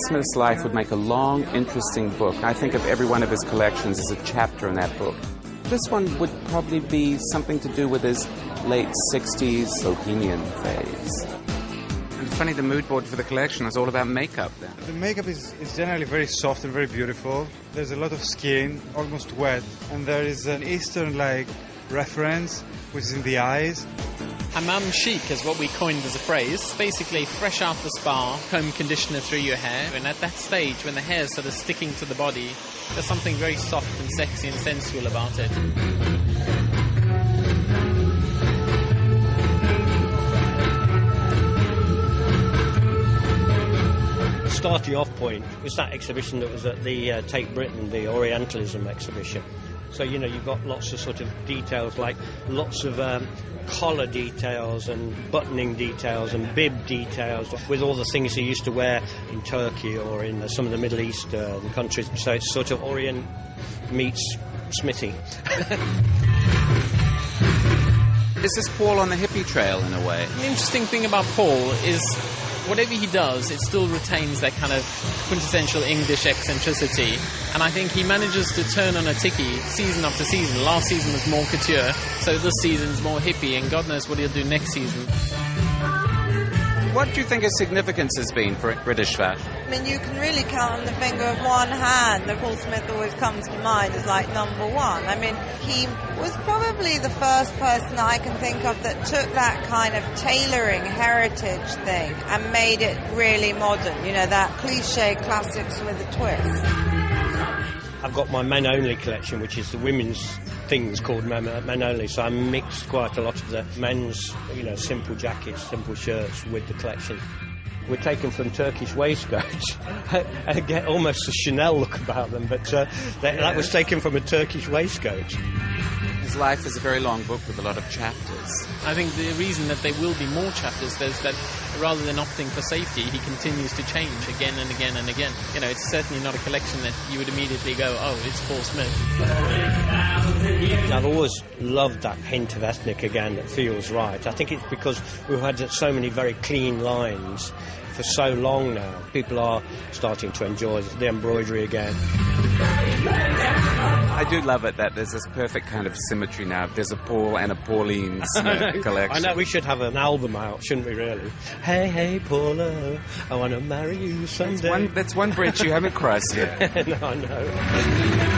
Smith's life would make a long, interesting book. I think of every one of his collections as a chapter in that book. This one would probably be something to do with his late 60s bohemian phase. It's funny, the mood board for the collection is all about makeup then. The makeup is generally very soft and very beautiful. There's a lot of skin, almost wet, and there is an Eastern-like reference, which is in the eyes. Hammam chic is what we coined as a phrase. Basically, fresh out the spa, comb conditioner through your hair, and at that stage, when the hair is sort of sticking to the body, there's something very soft and sexy and sensual about it. Starting off point was that exhibition that was at the Tate Britain, the Orientalism exhibition. So, you know, you've got lots of sort of details, like lots of collar details and buttoning details and bib details with all the things he used to wear in Turkey or in some of the Middle East countries. So it's sort of Orient meets Smithy. This is Paul on the hippie trail in a way. The interesting thing about Paul is whatever he does, it still retains that kind of quintessential English eccentricity. And I think he manages to turn on a ticky season after season. Last season was more couture, so this season's more hippie, and God knows what he'll do next season. What do you think his significance has been for British fashion? I mean, you can really count on the finger of one hand that Paul Smith always comes to mind as like number one. I mean, he was probably the first person I can think of that took that kind of tailoring heritage thing and made it really modern. You know, that cliche classics with a twist. I've got my men only collection, which is the women's things called men only. So I mixed quite a lot of the men's, you know, simple jackets, simple shirts with the collection. We're taken from Turkish waistcoats. I get almost a Chanel look about them, but that was taken from a Turkish waistcoat. His life is a very long book with a lot of chapters. I think the reason that there will be more chapters is that rather than opting for safety, he continues to change again and again and again. You know, it's certainly not a collection that you would immediately go, oh, it's Paul Smith. I've always loved that hint of ethnic again that feels right. I think it's because we've had so many very clean lines for so long now. People are starting to enjoy the embroidery again. I do love it that there's this perfect kind of symmetry now. There's a Paul and a Pauline Smith collection. I know, we should have an album out, shouldn't we, really? Hey, hey, Paula, I want to marry you someday. That's one bridge you haven't crossed yet. No, I know.